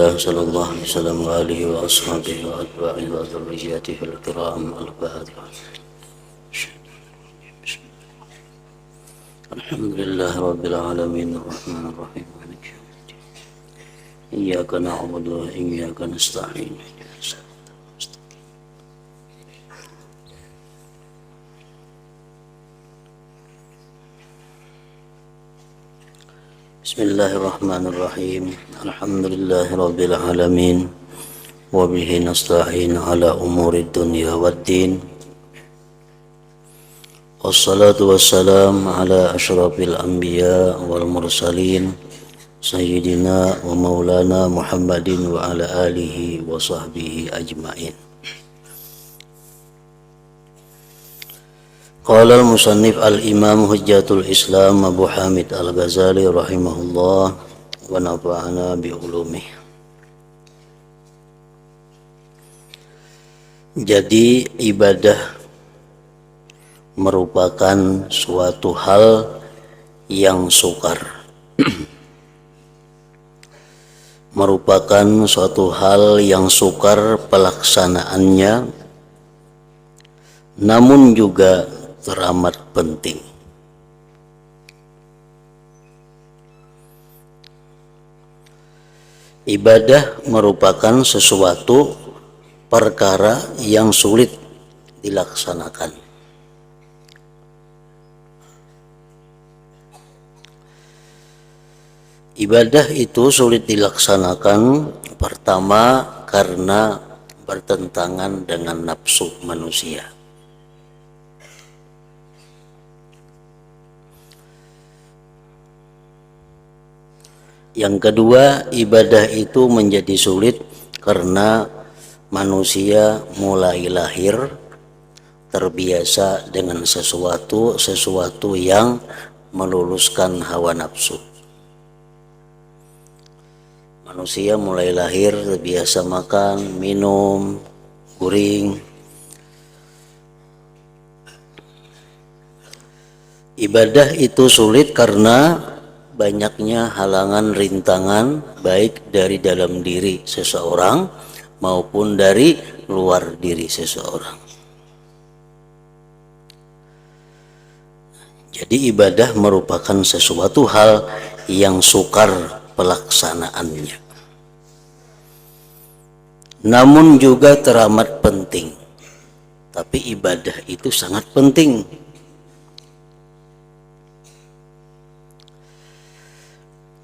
Rasulillah sallallahu alaihi wasallam wa alihi wa ashabihi wa atba'ihi wa dzurriyyatihi al-kiram al-Fatihah. Alhamdulillah rabbil alamin arrahmanir rahim maliki yaumiddin. Iyyaka na'budu wa iyyaka nasta'in. Bismillahirrahmanirrahim. Alhamdulillahi rabbil alamin. Wa bihi nasta'in ala umurid dunya waddin. Wassalatu wassalam ala asyrafil anbiya wal mursalin sayyidina wa maulana Muhammadin wa ala alihi wa sahbihi ajma'in. Qala al-musannif al-imam hujjatul islam Abu Hamid al-Ghazali rahimahullah wa nafa'ana bi ulumih. Jadi ibadah merupakan suatu hal yang sukar. Merupakan suatu hal yang sukar pelaksanaannya, namun juga teramat penting. Ibadah merupakan sesuatu perkara yang sulit dilaksanakan. Ibadah itu sulit dilaksanakan pertama karena bertentangan dengan nafsu manusia. Yang kedua, ibadah itu menjadi sulit karena manusia mulai lahir terbiasa dengan sesuatu yang meluluskan hawa nafsu. Manusia mulai lahir terbiasa makan, minum, guring. Ibadah itu sulit karena banyaknya halangan rintangan baik dari dalam diri seseorang maupun dari luar diri seseorang. Jadi ibadah merupakan sesuatu hal yang sukar pelaksanaannya, namun juga teramat penting. Tapi ibadah itu sangat penting.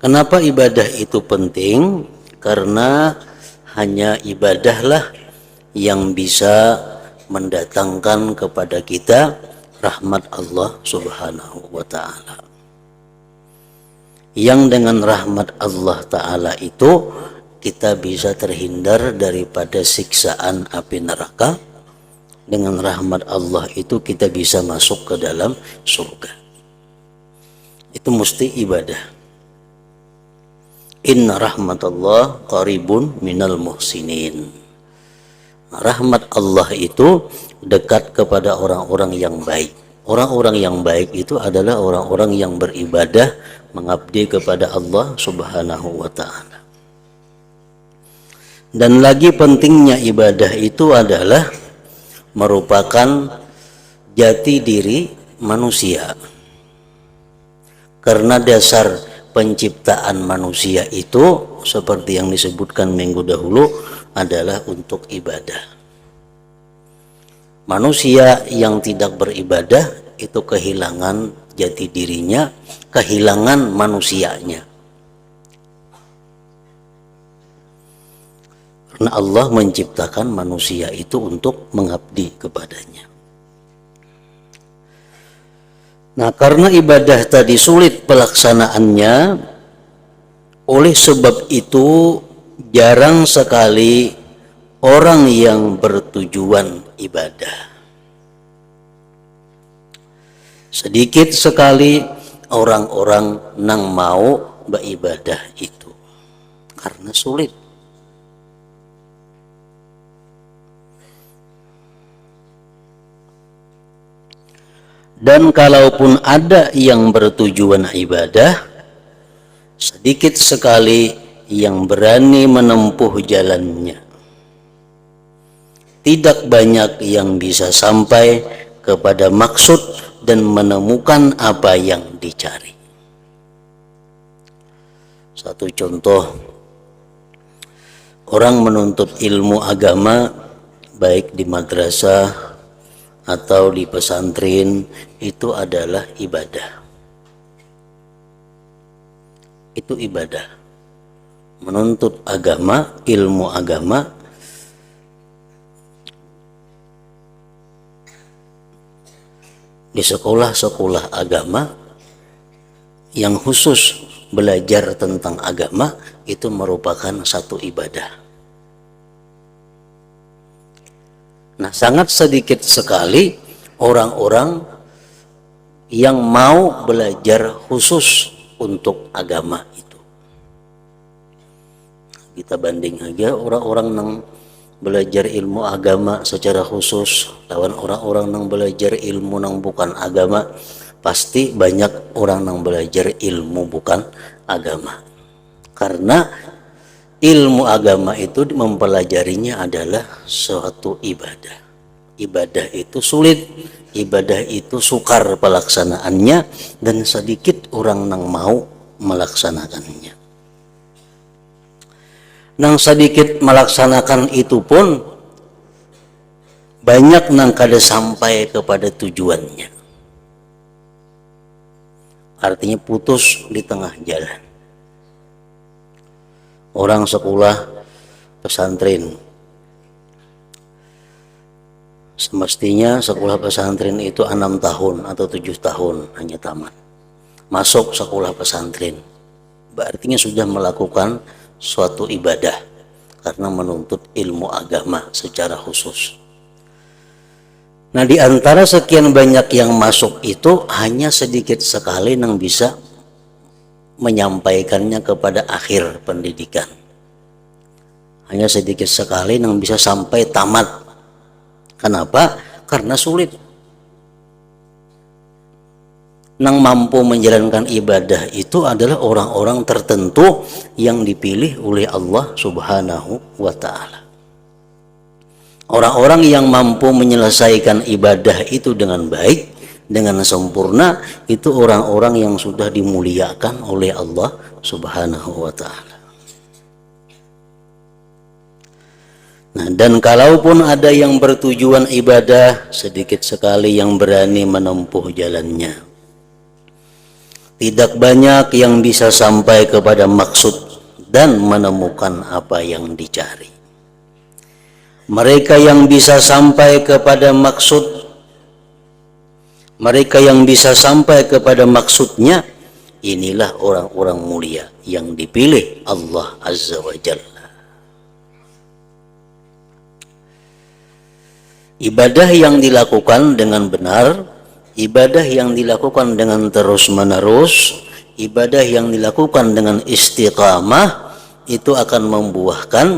Kenapa ibadah itu penting? Karena hanya ibadahlah yang bisa mendatangkan kepada kita rahmat Allah Subhanahu wa ta'ala. Yang dengan rahmat Allah ta'ala itu kita bisa terhindar daripada siksaan api neraka. Dengan rahmat Allah itu kita bisa masuk ke dalam surga. Itu mesti ibadah. Inna rahmatullah qaribun minal muhsinin. Rahmat Allah itu dekat kepada orang-orang yang baik. Orang-orang yang baik itu adalah orang-orang yang beribadah mengabdi kepada Allah Subhanahu wa ta'ala. Dan lagi pentingnya ibadah itu adalah merupakan jati diri manusia. Karena dasar penciptaan manusia itu seperti yang disebutkan minggu dahulu adalah untuk ibadah. Manusia yang tidak beribadah itu kehilangan jati dirinya, kehilangan manusianya. Karena Allah menciptakan manusia itu untuk mengabdi kepadanya. Nah, karena ibadah tadi sulit pelaksanaannya, oleh sebab itu jarang sekali orang yang bertujuan ibadah. Sedikit sekali orang-orang yang mau beribadah itu karena sulit. Dan kalaupun ada yang bertujuan ibadah, sedikit sekali yang berani menempuh jalannya. Tidak banyak yang bisa sampai kepada maksud dan menemukan apa yang dicari. Satu contoh, orang menuntut ilmu agama baik di madrasah atau di pesantren itu adalah ibadah. Itu ibadah. Menuntut agama, ilmu agama di sekolah-sekolah agama yang khusus belajar tentang agama itu merupakan satu ibadah. Nah, sangat sedikit sekali orang-orang yang mau belajar khusus untuk agama itu. Kita banding aja orang-orang yang belajar ilmu agama secara khusus lawan orang-orang yang belajar ilmu yang bukan agama, pasti banyak orang yang belajar ilmu bukan agama. Karena ilmu agama itu mempelajarinya adalah suatu ibadah. Ibadah itu sulit, ibadah itu sukar pelaksanaannya, dan sedikit orang yang mau melaksanakannya. Nang sedikit melaksanakan itu pun banyak nang kada sampai kepada tujuannya. Artinya putus di tengah jalan. Orang sekolah pesantren, semestinya sekolah pesantren itu 6 tahun atau 7 tahun hanya tamat. Masuk sekolah pesantren, berarti sudah melakukan suatu ibadah karena menuntut ilmu agama secara khusus. Nah, di antara sekian banyak yang masuk itu hanya sedikit sekali yang bisa menyampaikannya kepada akhir pendidikan. Hanya sedikit sekali yang bisa sampai tamat. Kenapa? Karena sulit. Yang mampu menjalankan ibadah itu adalah orang-orang tertentu yang dipilih oleh Allah Subhanahu wa Ta'ala. Orang-orang yang mampu menyelesaikan ibadah itu dengan baik, dengan sempurna, itu orang-orang yang sudah dimuliakan oleh Allah Subhanahu wa Ta'ala. Nah, dan kalaupun ada yang bertujuan ibadah, sedikit sekali yang berani menempuh jalannya. Tidak banyak yang bisa sampai kepada maksud dan menemukan apa yang dicari. Mereka yang bisa sampai kepada maksud, mereka yang bisa sampai kepada maksudnya, inilah orang-orang mulia yang dipilih Allah Azza wa Jalla. Ibadah yang dilakukan dengan benar, ibadah yang dilakukan dengan terus-menerus, ibadah yang dilakukan dengan istiqamah, itu akan membuahkan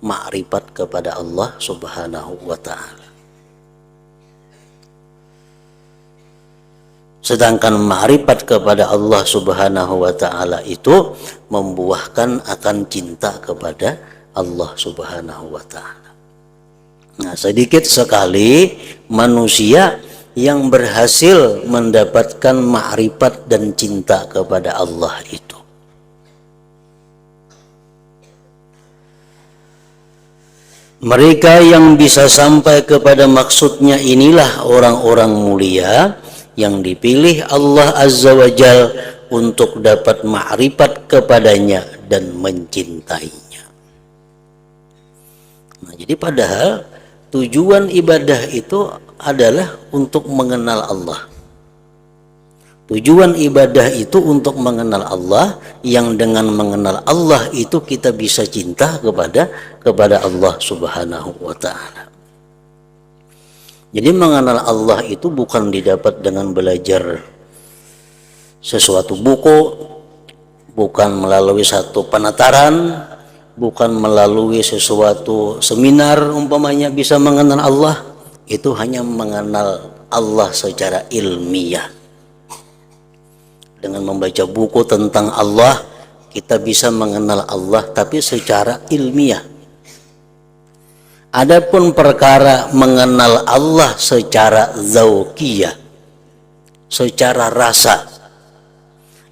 ma'rifat kepada Allah Subhanahu wa Ta'ala. Sedangkan ma'rifat kepada Allah Subhanahu wa Ta'ala itu membuahkan akan cinta kepada Allah Subhanahu wa Ta'ala. Nah, sedikit sekali manusia yang berhasil mendapatkan ma'rifat dan cinta kepada Allah itu. Mereka yang bisa sampai kepada maksudnya inilah orang-orang mulia yang dipilih Allah Azza wa Jal untuk dapat ma'rifat kepadanya dan mencintainya. Nah, jadi padahal tujuan ibadah itu adalah untuk mengenal Allah. Tujuan ibadah itu untuk mengenal Allah, yang dengan mengenal Allah itu kita bisa cinta kepada Allah Subhanahu wa Ta'ala. Jadi mengenal Allah itu bukan didapat dengan belajar sesuatu buku, bukan melalui satu penataran, bukan melalui sesuatu seminar umpamanya bisa mengenal Allah. Itu hanya mengenal Allah secara ilmiah. Dengan membaca buku tentang Allah, kita bisa mengenal Allah tapi secara ilmiah. Adapun perkara mengenal Allah secara zauqiyah, secara rasa,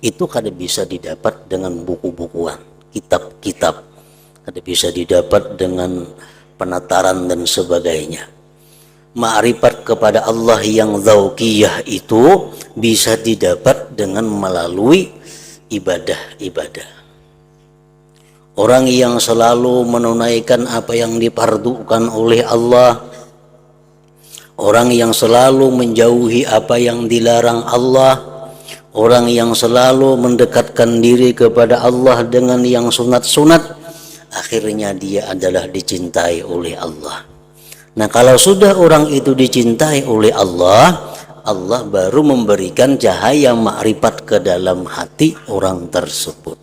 itu kada bisa didapat dengan buku-bukuan, kitab-kitab, kada bisa didapat dengan penataran dan sebagainya. Ma'rifat kepada Allah yang zauqiyah itu bisa didapat dengan melalui ibadah-ibadah. Orang yang selalu menunaikan apa yang dipardukan oleh Allah, orang yang selalu menjauhi apa yang dilarang Allah, orang yang selalu mendekatkan diri kepada Allah dengan yang sunat-sunat, akhirnya dia adalah dicintai oleh Allah. Nah, kalau sudah orang itu dicintai oleh Allah, Allah baru memberikan cahaya makrifat ke dalam hati orang tersebut.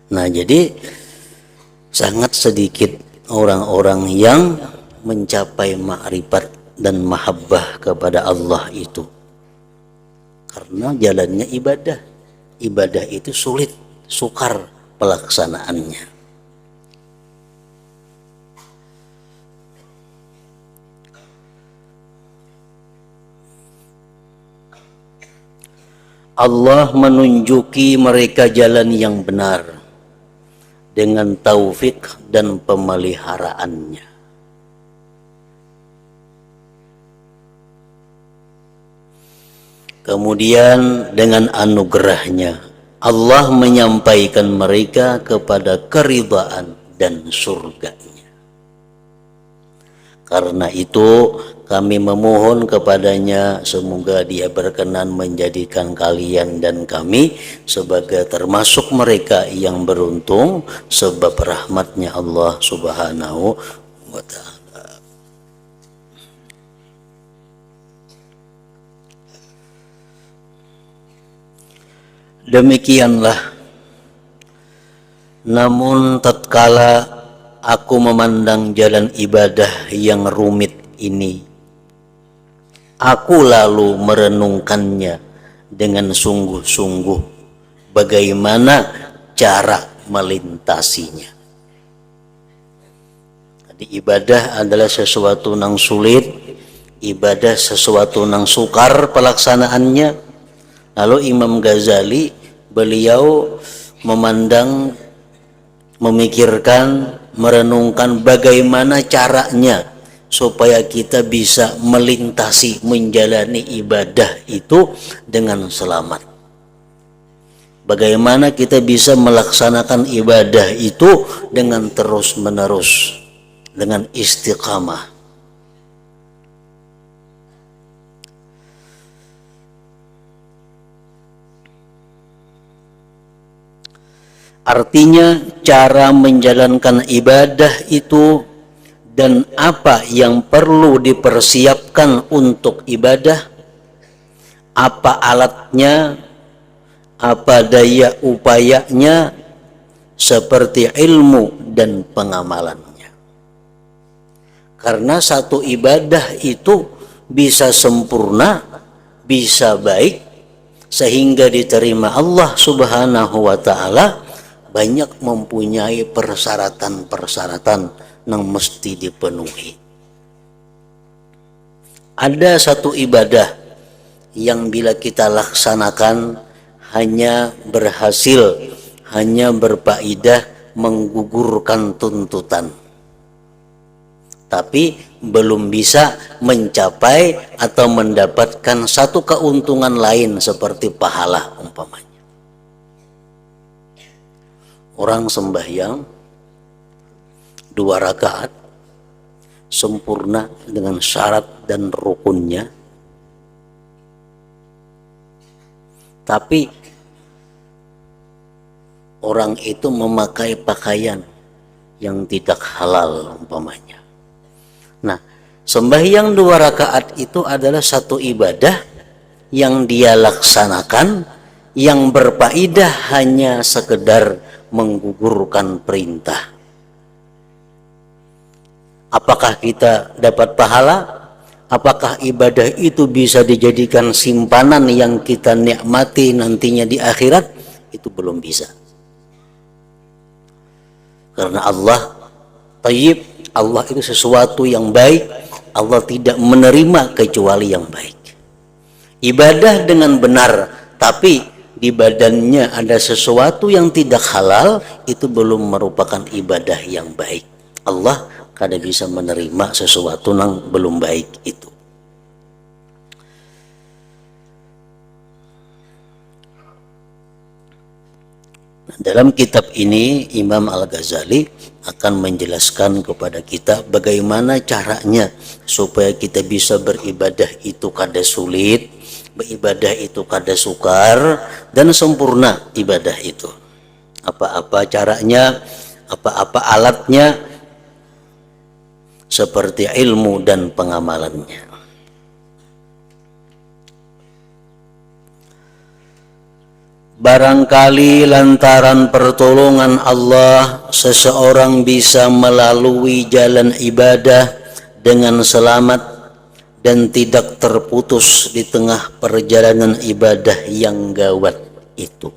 Nah, jadi sangat sedikit orang-orang yang mencapai makrifat dan mahabbah kepada Allah itu, karena jalannya ibadah. Ibadah itu sulit, sukar pelaksanaannya. Allah menunjuki mereka jalan yang benar dengan taufik dan pemeliharaannya. Kemudian dengan anugerahnya Allah menyampaikan mereka kepada keridhaan dan surganya. Karena itu kami memohon kepadanya semoga dia berkenan menjadikan kalian dan kami sebagai termasuk mereka yang beruntung sebab rahmatnya Allah Subhanahu wa ta'ala. Demikianlah, namun tatkala aku memandang jalan ibadah yang rumit ini, aku lalu merenungkannya dengan sungguh-sungguh bagaimana cara melintasinya. Jadi ibadah adalah sesuatu yang sulit, ibadah sesuatu yang sukar pelaksanaannya. Lalu Imam Ghazali beliau memandang, memikirkan, merenungkan bagaimana caranya supaya kita bisa melintasi, menjalani ibadah itu dengan selamat. Bagaimana kita bisa melaksanakan ibadah itu dengan terus-menerus, dengan istiqamah. Artinya cara menjalankan ibadah itu dan apa yang perlu dipersiapkan untuk ibadah, apa alatnya, apa daya upayanya, seperti ilmu dan pengamalannya. Karena satu ibadah itu bisa sempurna, bisa baik, sehingga diterima Allah Subhanahu wa ta'ala, banyak mempunyai persyaratan-persyaratan yang mesti dipenuhi. Ada satu ibadah yang bila kita laksanakan hanya berhasil, hanya berfaedah menggugurkan tuntutan, tapi belum bisa mencapai atau mendapatkan satu keuntungan lain seperti pahala umpamanya. Orang sembahyang 2 rakaat sempurna dengan syarat dan rukunnya, tapi orang itu memakai pakaian yang tidak halal umpamanya. Nah, sembahyang 2 rakaat itu adalah satu ibadah yang dia laksanakan yang berfaedah hanya sekedar menggugurkan perintah. Apakah kita dapat pahala? Apakah ibadah itu bisa dijadikan simpanan yang kita nikmati nantinya di akhirat? itu belum bisa. Karena Allah Tayyib, Allah itu sesuatu yang baik, Allah tidak menerima kecuali yang baik. Ibadah dengan benar, tapi di badannya ada sesuatu yang tidak halal, itu belum merupakan ibadah yang baik. Allah kada bisa menerima sesuatu yang belum baik itu. Dalam kitab ini Imam Al-Ghazali akan menjelaskan kepada kita bagaimana caranya supaya kita bisa beribadah itu kada sulit, beribadah itu kada sukar, dan sempurna ibadah itu. Apa-apa caranya, apa-apa alatnya, seperti ilmu dan pengamalannya. Barangkali lantaran pertolongan Allah seseorang bisa melalui jalan ibadah dengan selamat dan tidak terputus di tengah perjalanan ibadah yang gawat itu.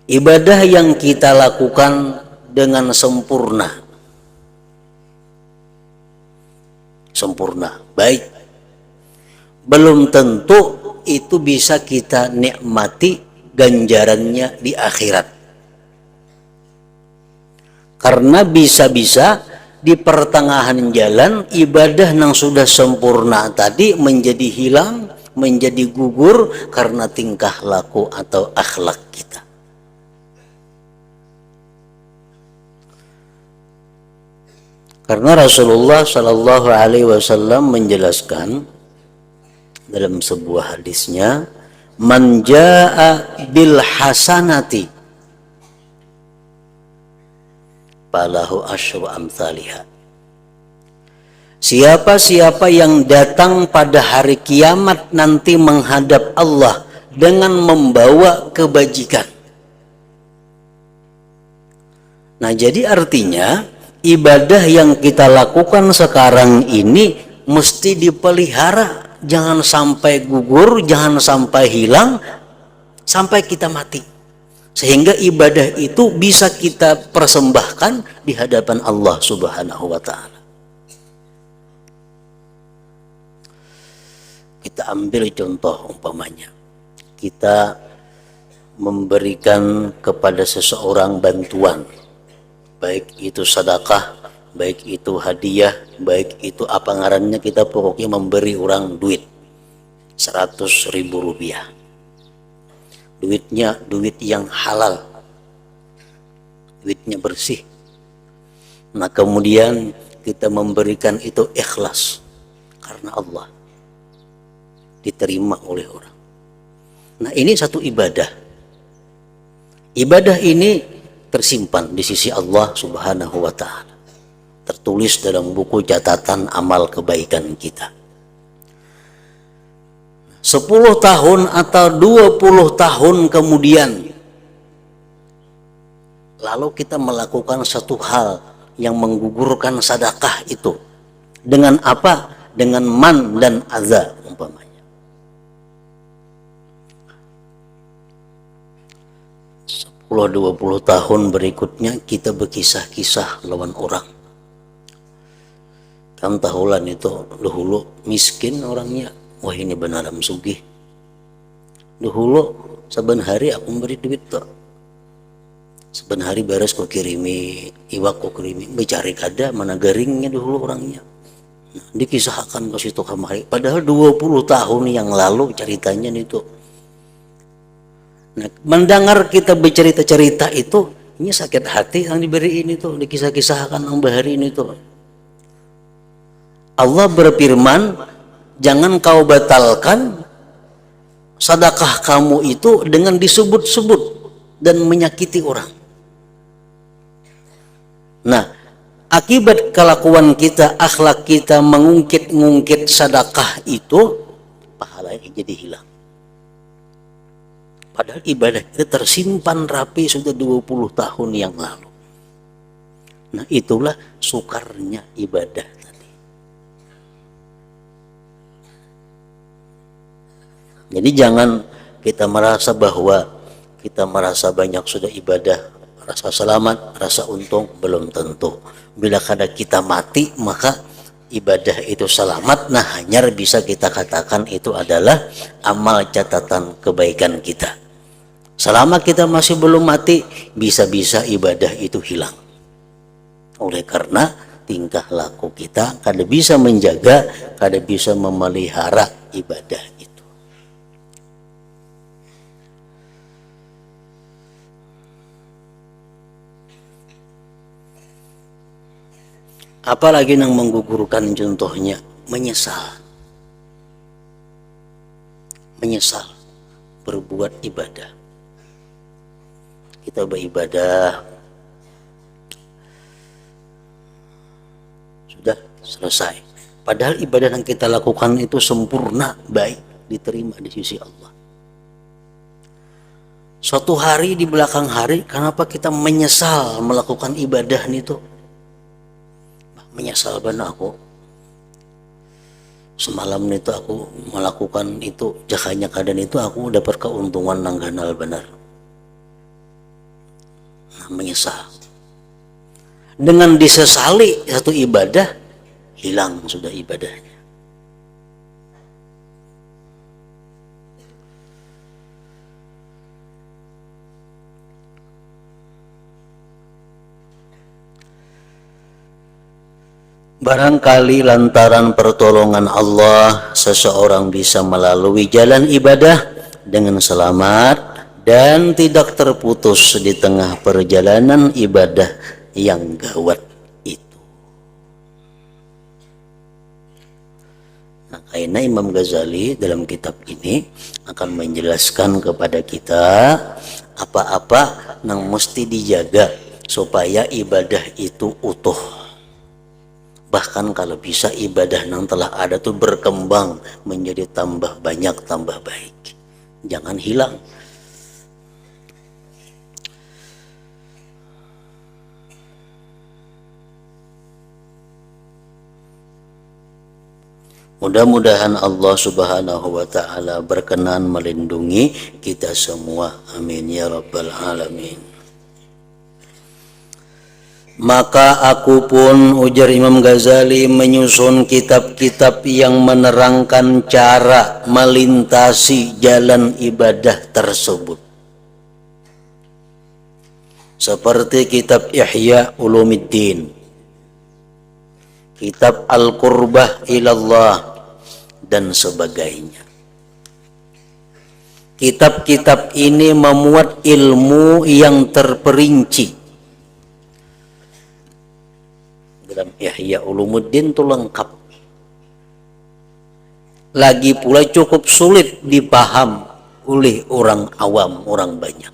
Ibadah yang kita lakukan dengan sempurna, baik, belum tentu itu bisa kita nikmati ganjarannya di akhirat. Karena bisa-bisa di pertengahan jalan ibadah yang sudah sempurna tadi menjadi hilang, menjadi gugur karena tingkah laku atau akhlak kita. Karena Rasulullah Shallallahu Alaihi Wasallam menjelaskan dalam sebuah hadisnya, man jaa bil hasanati falahu asyru amsalihha. Siapa-siapa yang datang pada hari kiamat nanti menghadap Allah dengan membawa kebajikan. Nah, jadi artinya ibadah yang kita lakukan sekarang ini mesti dipelihara. Jangan sampai gugur, jangan sampai hilang, sampai kita mati. Sehingga ibadah itu bisa kita persembahkan di hadapan Allah Subhanahu wa Ta'ala. Kita ambil contoh umpamanya. Kita memberikan kepada seseorang bantuan, baik itu sedekah, baik itu hadiah, baik itu apa ngarannya, kita pokoknya memberi orang duit 100.000 rupiah. Duitnya duit yang halal, duitnya bersih. Nah, kemudian kita memberikan itu ikhlas karena Allah, diterima oleh orang. Nah, ini satu ibadah. Ibadah ini tersimpan di sisi Allah Subhanahu wa Ta'ala, tertulis dalam buku catatan amal kebaikan kita. 10 tahun atau 20 tahun kemudian, lalu kita melakukan satu hal yang menggugurkan sedekah itu. Dengan apa? Dengan man dan adza umpamanya. 10-20 tahun berikutnya kita berkisah-kisah lawan orang. Kan tahulan itu dahulu miskin orangnya, wah ini benaran sugih. Dahulu saben hari aku beri duit tuh, saben hari beres kok kirimi iwak, kok kirimi becari kada mana garingnya dahulu orangnya. Nah, dikisahkan ke situ kemari, padahal 20 tahun yang lalu ceritanya itu. Nah, mendengar kita bercerita-cerita itu, ini sakit hati yang diberi ini tuh, dikisah-kisahkan yang bahari ini tuh. Allah berfirman, jangan kau batalkan sedekah kamu itu dengan disebut-sebut dan menyakiti orang. Nah, akibat kelakuan kita, akhlak kita mengungkit-ungkit sedekah itu, pahalanya jadi hilang. Padahal ibadah itu tersimpan rapi sudah 20 tahun yang lalu. Nah, itulah sukarnya ibadah. Jadi jangan kita merasa bahwa kita merasa banyak sudah ibadah, rasa selamat, rasa untung, belum tentu. Bila kada kita mati, maka ibadah itu selamat. Nah, hanya bisa kita katakan itu adalah amal catatan kebaikan kita. Selama kita masih belum mati, bisa-bisa ibadah itu hilang. Oleh karena tingkah laku kita kada bisa menjaga, kada bisa memelihara ibadah itu. Apalagi yang menggugurkan, contohnya menyesal berbuat ibadah. Kita beribadah sudah selesai, padahal ibadah yang kita lakukan itu sempurna, baik, diterima di sisi Allah. Suatu hari di belakang hari, kenapa kita menyesal melakukan ibadah itu? Menyesal benar aku semalam itu aku melakukan itu, jakanya keadaan itu aku dapat keuntungan nang ganal benar. Nah, menyesal. Dengan disesali satu ibadah, hilang sudah ibadahnya. Barangkali lantaran pertolongan Allah, seseorang bisa melalui jalan ibadah dengan selamat dan tidak terputus di tengah perjalanan ibadah yang gawat itu. Nah, karena Imam Ghazali dalam kitab ini akan menjelaskan kepada kita apa-apa yang mesti dijaga supaya ibadah itu utuh. Bahkan kalau bisa ibadah yang telah ada tuh berkembang menjadi tambah banyak, tambah baik. Jangan hilang. Mudah-mudahan Allah Subhanahu wa Ta'ala berkenan melindungi kita semua. Amin ya Rabbal Alamin. Maka aku pun, ujar Imam Ghazali, menyusun kitab-kitab yang menerangkan cara melintasi jalan ibadah tersebut. Seperti kitab Ihya Ulumuddin, kitab Al-Qurbah Ilallah, dan sebagainya. Kitab-kitab ini memuat ilmu yang terperinci. Dalam Ihya Ulumuddin itu lengkap. Lagi pula cukup sulit dipaham oleh orang awam, orang banyak.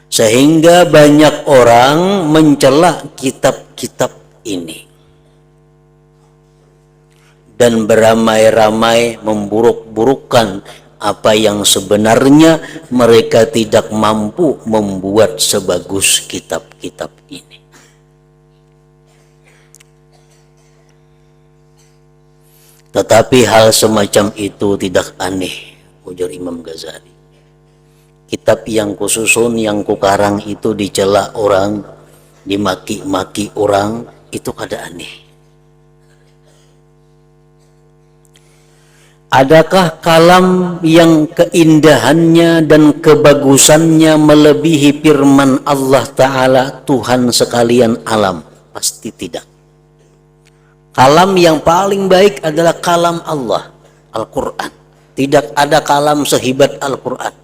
Sehingga banyak orang mencela kitab-kitab ini dan beramai-ramai memburuk-burukkan apa yang sebenarnya mereka tidak mampu membuat sebagus kitab-kitab ini. Tetapi hal semacam itu tidak aneh, ujar Imam Ghazali. Kitab yang kususun, yang kukarang itu dicela orang, dimaki-maki orang, itu kada aneh. Adakah kalam yang keindahannya dan kebagusannya melebihi firman Allah Ta'ala, Tuhan sekalian alam? Pasti tidak. Kalam yang paling baik adalah kalam Allah, Al-Quran. Tidak ada kalam sehebat Al-Quran.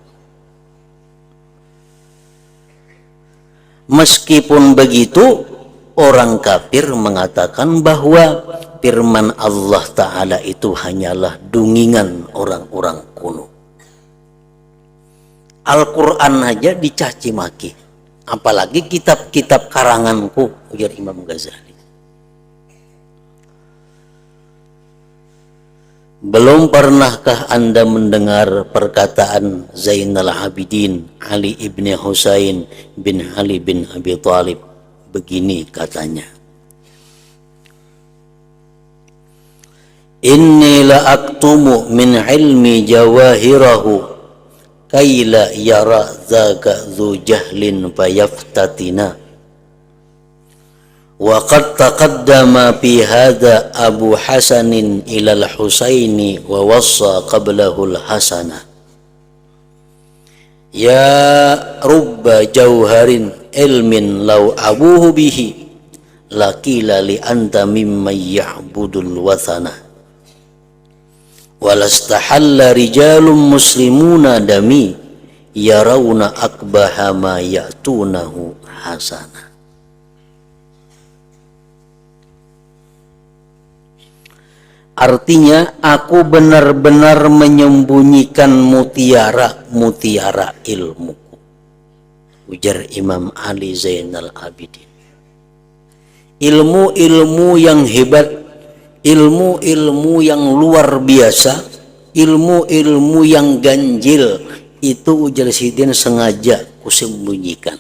Meskipun begitu, orang kafir mengatakan bahwa firman Allah Ta'ala itu hanyalah dungingan orang-orang kuno. Al-Quran aja dicaci maki, apalagi kitab-kitab karanganku, ujar Imam Ghazali. Belum pernahkah Anda mendengar perkataan Zainal Abidin Ali ibn Husain bin Ali bin Abi Thalib? Begini katanya, inni la aktumu min ilmi jawahirahu kaila yara zaga zu jahlin fayaftatina. Wa qad taqaddama fi hadha Abu Hasanin ilal Husaini wa wassa qablahu al-Hasana. Ya rubba jauharin ilmin law abuhu bihi laqila li anta mimman ya'budul wathana. Walastahalla rijalun muslimuna dami yarawna akbaha ma ya'tunahu hasana. Artinya, aku benar-benar menyembunyikan mutiara ilmuku, ujar Imam Ali Zainal Abidin. Ilmu-ilmu yang hebat, ilmu-ilmu yang luar biasa, ilmu-ilmu yang ganjil, itu ujar Sidin sengaja kusembunyikan.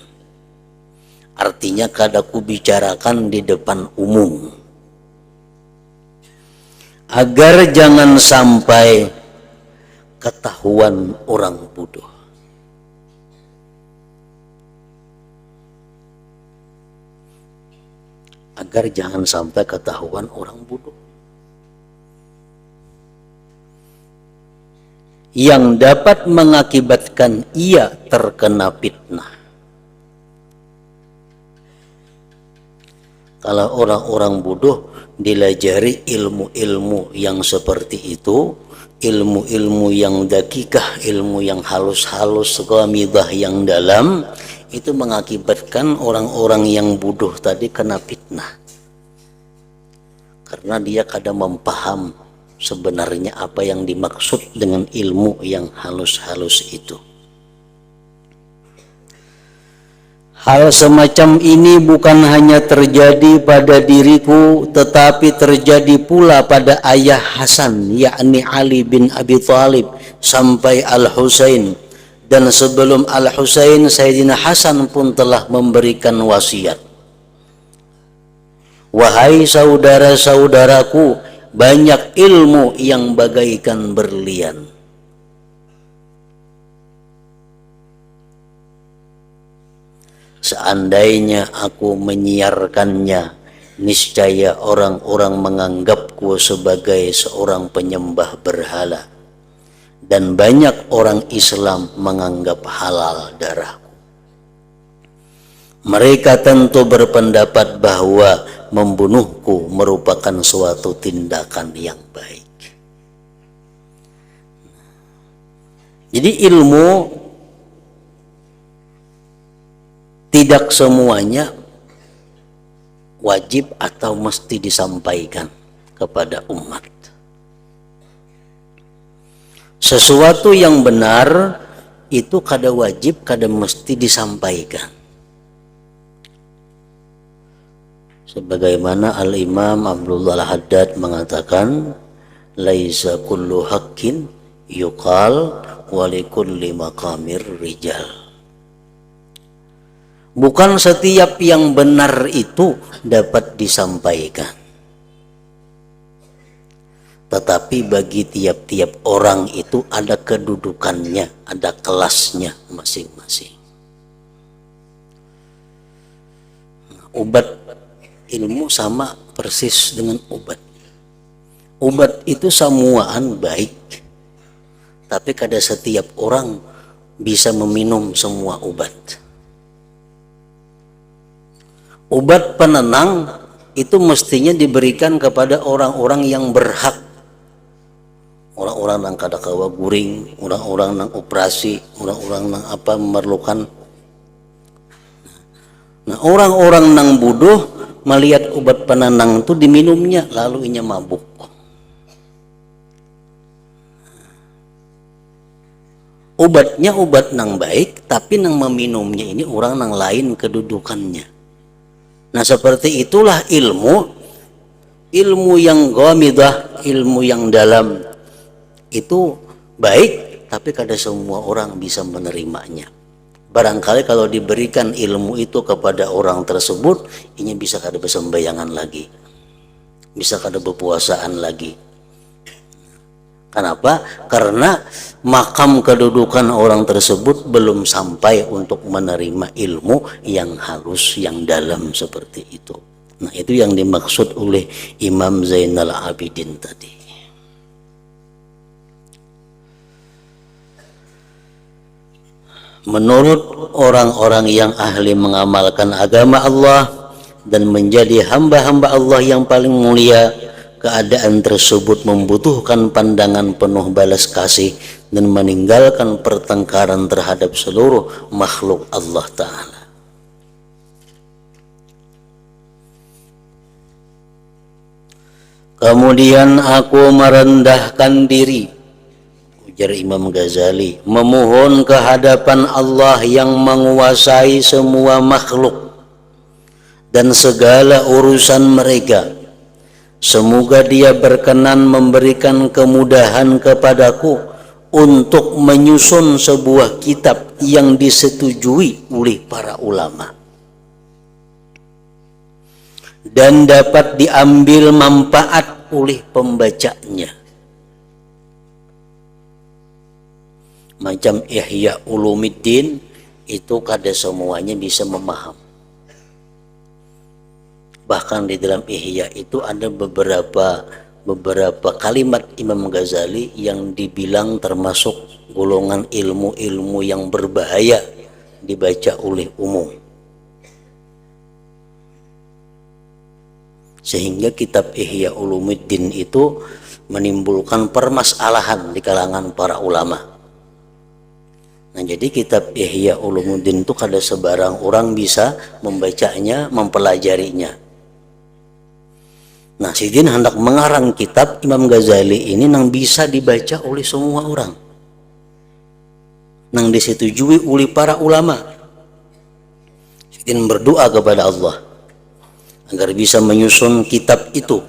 Artinya kada kubicarakan di depan umum, agar jangan sampai ketahuan orang bodoh. Agar jangan sampai ketahuan orang bodoh. Yang dapat mengakibatkan ia terkena fitnah. Kalau orang-orang bodoh dilajari ilmu-ilmu yang seperti itu, ilmu-ilmu yang dakikah, ilmu yang halus-halus, ghamidah yang dalam, itu mengakibatkan orang-orang yang bodoh tadi kena fitnah. Karena dia kadang mempaham sebenarnya apa yang dimaksud dengan ilmu yang halus-halus itu. Hal semacam ini bukan hanya terjadi pada diriku, tetapi terjadi pula pada ayah Hasan, yakni Ali bin Abi Thalib, sampai Al-Husain. Dan sebelum Al-Husain, Sayyidina Hasan pun telah memberikan wasiat. Wahai saudara-saudaraku, banyak ilmu yang bagaikan berlian. Seandainya aku menyiarkannya, niscaya orang-orang menganggapku sebagai seorang penyembah berhala, dan banyak orang Islam menganggap halal darahku. Mereka tentu berpendapat bahwa membunuhku merupakan suatu tindakan yang baik. Jadi ilmu tidak semuanya wajib atau mesti disampaikan kepada umat. Sesuatu yang benar itu kada wajib, kada mesti disampaikan. Sebagaimana Al-Imam Abdullah Al-Haddad mengatakan, laisa kullu haqqin yuqal wa likulli maqamir rijal. Bukan setiap yang benar itu dapat disampaikan, tetapi bagi tiap-tiap orang itu ada kedudukannya, ada kelasnya masing-masing. Obat ilmu sama persis dengan obat. Obat itu samuaan baik, tapi kada setiap orang bisa meminum semua obat. Obat penenang itu mestinya diberikan kepada orang-orang yang berhak. Orang-orang yang kada kawa guring, orang-orang yang operasi, orang-orang yang apa memerlukan. Nah, orang-orang yang bodoh melihat obat penenang itu diminumnya, lalu inya mabuk. Obatnya obat nang baik, tapi nang meminumnya ini orang nang lain kedudukannya. Nah, seperti itulah ilmu yang ghamidah, ilmu yang dalam itu baik, tapi kada semua orang bisa menerimanya. Barangkali kalau diberikan ilmu itu kepada orang tersebut, ini bisa kada bersembayangan lagi, bisa kada berpuasaan lagi, Kenapa? Karena makam kedudukan orang tersebut belum sampai untuk menerima ilmu yang halus, yang dalam seperti itu. Nah, itu yang dimaksud oleh Imam Zainal Abidin tadi. Menurut orang-orang yang ahli mengamalkan agama Allah dan menjadi hamba-hamba Allah yang paling mulia, keadaan tersebut membutuhkan pandangan penuh balas kasih dan meninggalkan pertengkaran terhadap seluruh makhluk Allah Ta'ala. Kemudian aku merendahkan diri, ujar Imam Ghazali, memohon ke hadapan Allah yang menguasai semua makhluk dan segala urusan mereka. Semoga Dia berkenan memberikan kemudahan kepadaku untuk menyusun sebuah kitab yang disetujui oleh para ulama dan dapat diambil manfaat oleh pembacanya. Macam Ihya Ulumuddin itu kada semuanya bisa memaham. Bahkan di dalam Ihya itu ada beberapa kalimat Imam Ghazali yang dibilang termasuk golongan ilmu-ilmu yang berbahaya dibaca oleh umum. Sehingga kitab Ihya Ulumuddin itu menimbulkan permasalahan di kalangan para ulama. Nah, jadi kitab Ihya Ulumuddin itu kada sebarang orang bisa membacanya, mempelajarinya. Nah, Sidin hendak mengarang kitab Imam Ghazali ini yang bisa dibaca oleh semua orang, yang disetujui oleh para ulama. Sidin berdoa kepada Allah agar bisa menyusun kitab itu.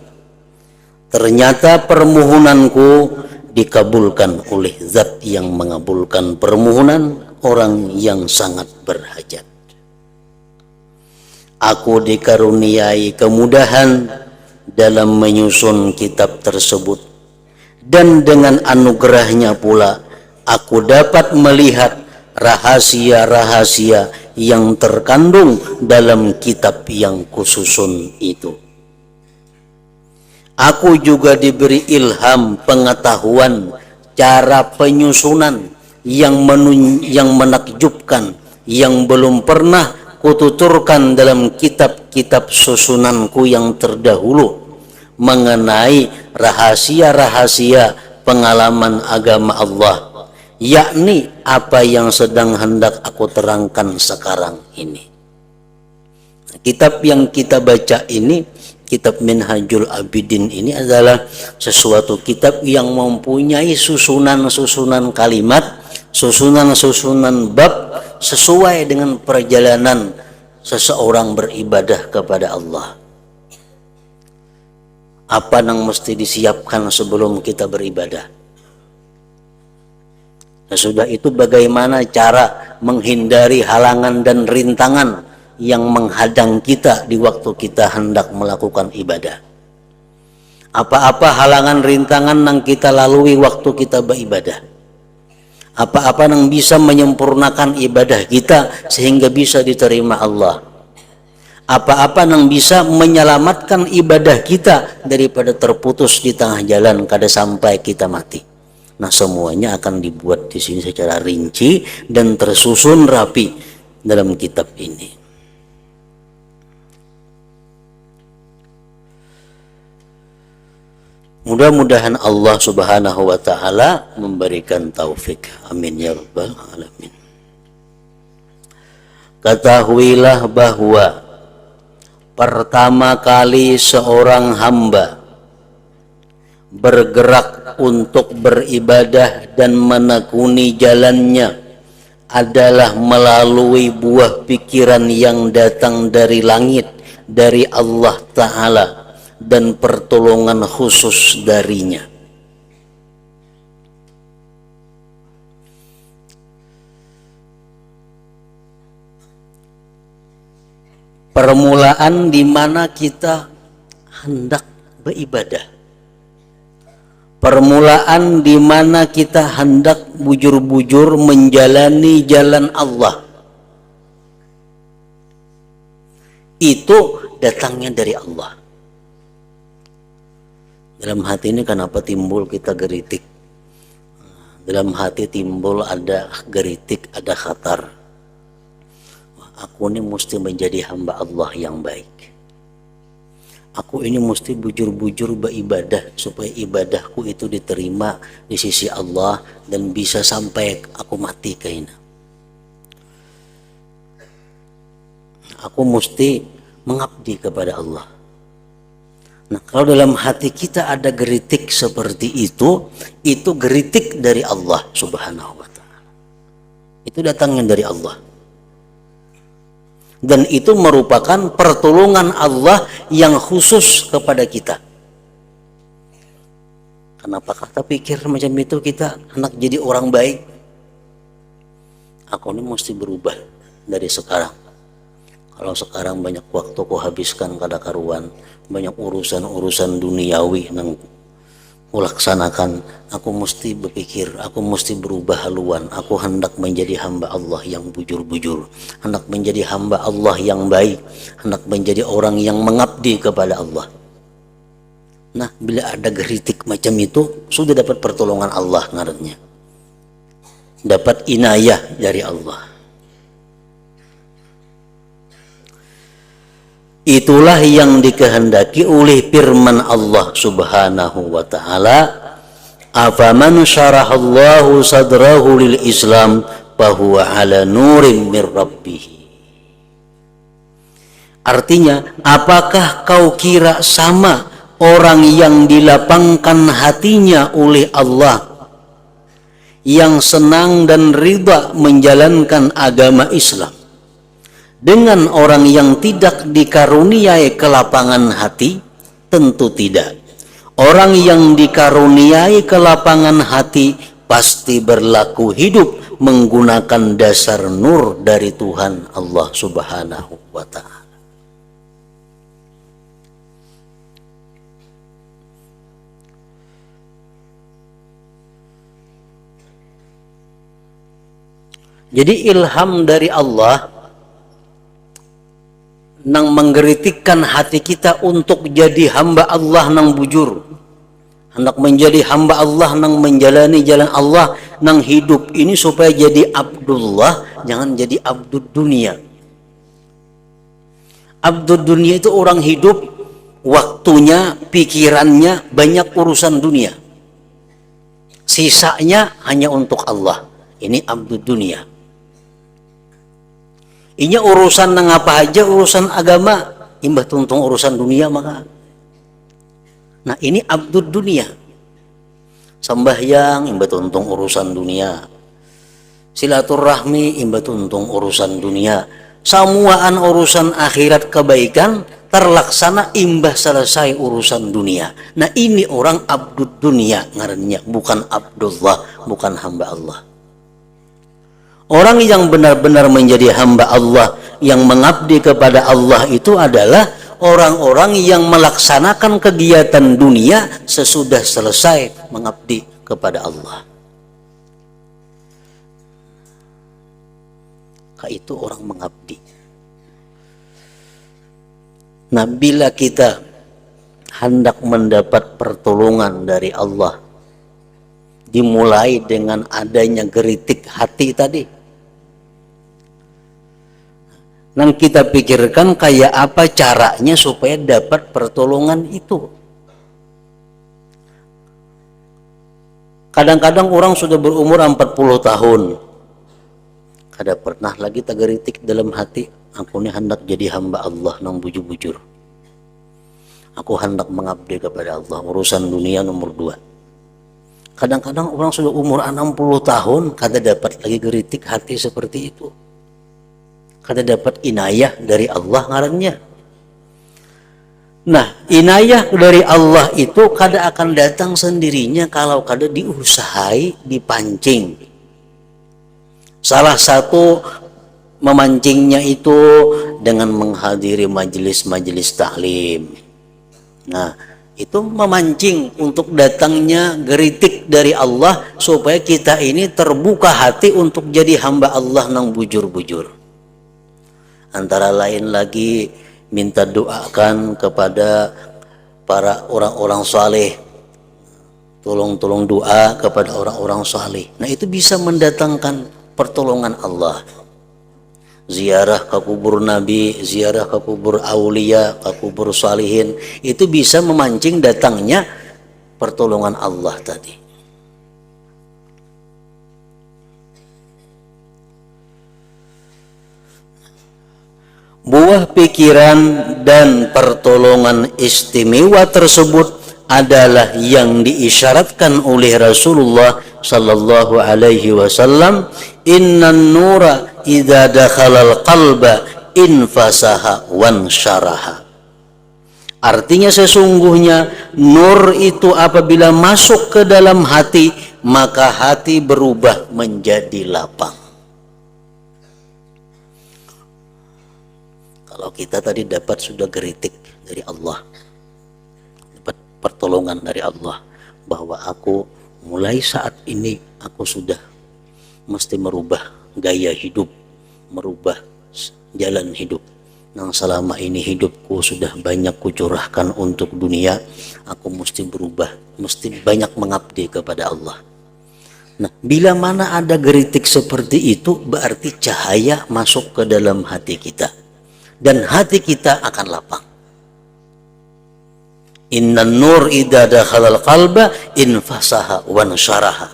Ternyata permohonanku dikabulkan oleh Zat yang mengabulkan permohonan orang yang sangat berhajat. Aku dikaruniai kemudahan dalam menyusun kitab tersebut, dan dengan anugerahnya pula aku dapat melihat rahasia-rahasia yang terkandung dalam kitab yang kususun itu. Aku juga diberi ilham pengetahuan cara penyusunan yang menakjubkan, yang belum pernah kututurkan dalam kitab-kitab susunanku yang terdahulu mengenai rahasia-rahasia pengalaman agama Allah, yakni apa yang sedang hendak aku terangkan sekarang ini. Kitab yang kita baca ini, kitab Minhajul Abidin ini adalah sesuatu kitab yang mempunyai susunan-susunan kalimat, susunan-susunan bab sesuai dengan perjalanan seseorang beribadah kepada Allah. Apa yang mesti disiapkan sebelum kita beribadah? Nah, sudah itu bagaimana cara menghindari halangan dan rintangan yang menghadang kita di waktu kita hendak melakukan ibadah. Apa-apa halangan rintangan yang kita lalui waktu kita beribadah. Apa-apa yang bisa menyempurnakan ibadah kita sehingga bisa diterima Allah. Apa-apa yang bisa menyelamatkan ibadah kita daripada terputus di tengah jalan kada sampai kita mati. Nah, semuanya akan dibuat di sini secara rinci dan tersusun rapi dalam kitab ini. Mudah-mudahan Allah Subhanahu wa Ta'ala memberikan taufik. Amin ya rabbal alamin. Ketahuilah bahwa pertama kali seorang hamba bergerak untuk beribadah dan menekuni jalannya adalah melalui buah pikiran yang datang dari langit, dari Allah Ta'ala, dan pertolongan khusus darinya. Permulaan di mana kita hendak beribadah, permulaan di mana kita hendak bujur-bujur menjalani jalan Allah. Itu datangnya dari Allah. Dalam hati ini kenapa timbul kita geritik? Dalam hati timbul ada geritik, ada khatar. Aku ini mesti menjadi hamba Allah yang baik. Aku ini mesti bujur-bujur beribadah supaya ibadahku itu diterima di sisi Allah dan bisa sampai aku mati kaina. Aku mesti mengabdi kepada Allah. Nah, kalau dalam hati kita ada geritik seperti itu geritik dari Allah Subhanahu wa ta'ala. Itu datangnya dari Allah. Dan itu merupakan pertolongan Allah yang khusus kepada kita. Kenapa kata pikir macam itu kita hendak jadi orang baik? Aku ini mesti berubah dari sekarang. Kalau sekarang banyak waktu ku habiskan kada karuan, banyak urusan-urusan duniawi yang kulaksanakan, aku mesti berpikir, aku mesti berubah haluan. Aku hendak menjadi hamba Allah yang bujur-bujur, hendak menjadi hamba Allah yang baik, hendak menjadi orang yang mengabdi kepada Allah. Nah, bila ada geritik macam itu, sudah dapat pertolongan Allah ngarannya, dapat inayah dari Allah. Itulah yang dikehendaki oleh firman Allah Subhanahu wa ta'ala, afaman syarahallahu sadrahu lil Islam fahuwa ala nurin mir rabbih. Artinya, apakah kau kira sama orang yang dilapangkan hatinya oleh Allah, yang senang dan ridha menjalankan agama Islam, dengan orang yang tidak dikaruniai kelapangan hati? Tentu tidak. Orang yang dikaruniai kelapangan hati pasti berlaku hidup menggunakan dasar nur dari Tuhan Allah Subhanahu wa ta'ala. Jadi ilham dari Allah nang menggeritikkan hati kita untuk jadi hamba Allah nang bujur, hendak menjadi hamba Allah nang menjalani jalan Allah nang hidup ini supaya jadi Abdullah, jangan jadi abdud dunia. Abdud dunia itu orang hidup waktunya, pikirannya banyak urusan dunia, sisanya hanya untuk Allah. Ini abdud dunia. Inya urusan nang apa aja, urusan agama, imbah tuntung urusan dunia maka. Nah, ini abdud dunia. Sembahyang imbah tuntung urusan dunia. Silaturahmi imbah tuntung urusan dunia. Semuaan urusan akhirat kebaikan terlaksana imbah selesai urusan dunia. Nah, ini orang abdud dunia ngarannya, bukan Abdullah, bukan hamba Allah. Orang yang benar-benar menjadi hamba Allah, yang mengabdi kepada Allah itu adalah orang-orang yang melaksanakan kegiatan dunia sesudah selesai mengabdi kepada Allah. Itu orang mengabdi. Nah, bila kita hendak mendapat pertolongan dari Allah, dimulai dengan adanya geritik hati tadi. Nah, kita pikirkan kayak apa caranya supaya dapat pertolongan itu. Kadang-kadang orang sudah berumur 40 tahun, kada pernah lagi tergeritik dalam hati, aku ini hendak jadi hamba Allah nang bujur-bujur. Aku hendak mengabdi kepada Allah, urusan dunia nomor 2. Kadang-kadang orang sudah umur 60 tahun, kada dapat lagi geritik hati seperti itu. Kada dapat inayah dari Allah ngarannya. Nah, inayah dari Allah itu kada akan datang sendirinya kalau kada diusahai, dipancing. Salah satu memancingnya itu dengan menghadiri majelis-majelis taklim. Nah, itu memancing untuk datangnya geritik dari Allah supaya kita ini terbuka hati untuk jadi hamba Allah nang bujur-bujur. Antara lain lagi minta doakan kepada para orang-orang saleh, tolong doa kepada orang-orang saleh. Nah itu bisa mendatangkan pertolongan Allah. Ziarah ke kubur Nabi, ziarah ke kubur aulia, ke kubur salihin, itu bisa memancing datangnya pertolongan Allah tadi. Buah pikiran dan pertolongan istimewa tersebut adalah yang diisyaratkan oleh Rasulullah sallallahu alaihi wasallam, innan nura idza dakhalal qalba infasaha wan syaraha. Artinya sesungguhnya nur itu apabila masuk ke dalam hati, maka hati berubah menjadi lapang. Kalau kita tadi dapat sudah geritik dari Allah, dapat pertolongan dari Allah, bahwa aku mulai saat ini aku sudah mesti merubah gaya hidup, merubah jalan hidup. Nang selama ini hidupku sudah banyak kucurahkan untuk dunia, aku mesti berubah, mesti banyak mengabdi kepada Allah. Nah, bila mana ada geritik seperti itu, berarti cahaya masuk ke dalam hati kita. Dan hati kita akan lapang. Innan nur idza dakhalal qalba infasaha wan syaraha.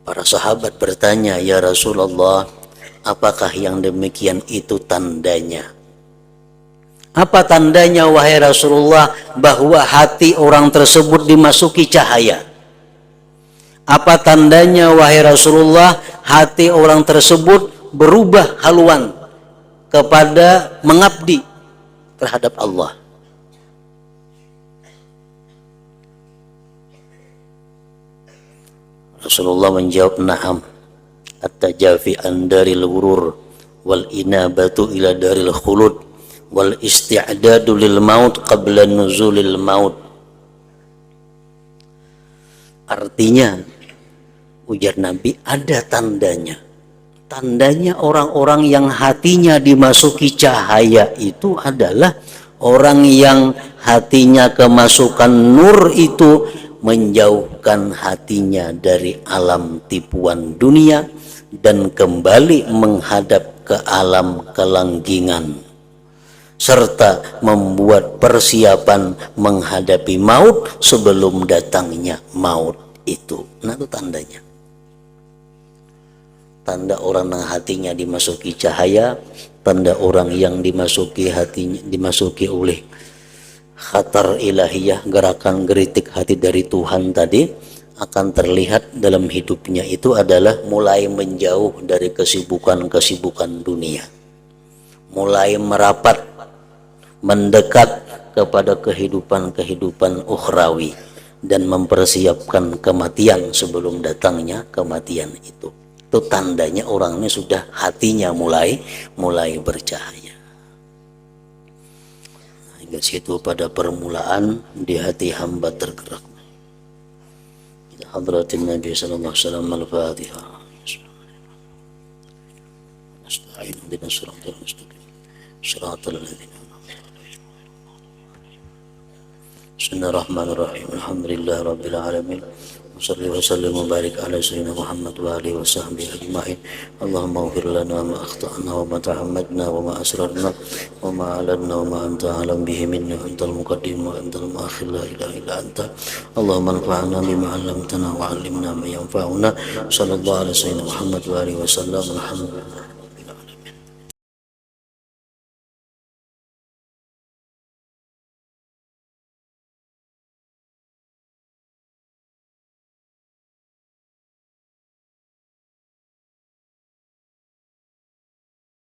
Para sahabat bertanya, ya Rasulullah, apakah yang demikian itu tandanya? Apa tandanya wahai Rasulullah bahwa hati orang tersebut dimasuki cahaya? Apa tandanya wahai Rasulullah hati orang tersebut berubah haluan kepada mengabdi terhadap Allah? Rasulullah menjawab, na'am, at-tajafi an daril ghurur wal inabatu ila daril khulud wal isti'dadu lil maut qabla nuzulil maut. Artinya, ujar Nabi, ada tandanya. Tandanya orang-orang yang hatinya dimasuki cahaya itu adalah orang yang hatinya kemasukan nur itu menjauhkan hatinya dari alam tipuan dunia dan kembali menghadap ke alam kelanggingan, serta membuat persiapan menghadapi maut sebelum datangnya maut itu. Nah itu tandanya. Tanda orang yang hatinya dimasuki cahaya, tanda orang yang dimasuki hatinya, dimasuki oleh khatar ilahiyah, gerakan geritik hati dari Tuhan tadi, akan terlihat dalam hidupnya itu adalah mulai menjauh dari kesibukan-kesibukan dunia, mulai merapat mendekat kepada kehidupan-kehidupan ukhrawi dan mempersiapkan kematian sebelum datangnya kematian itu. Itu tandanya orang ini sudah hatinya mulai bercahaya. Hingga situ pada permulaan di hati hamba tergerak. Hadratin Nabi sallallahu alaihi wasallam, al-Fatihah. Nasta'in bina siratal mustaqim. Siratal ladzina an'amta 'alaihim. Bismillahirrahmanirrahim. Alhamdulillahirabbil alamin. Wassalli wa sallim wa barik ala sayyidina Muhammad wa alihi wa sahbihi ajma'in. Allahumma ighfir lana ma akhta'na wa ma ta'ammadna wa ma asrarna wa ma a'lanna wa ma anta a'lam bihi minna, antal muqaddim wa antal mu'akhir, la ilaha illa anta. Allahumma anfa'na bima 'allamtana wa 'allimna ma yanfa'una. Sallallahu alaihi wa sallam Muhammad wa alihi wa sallam. Alhamdulillah.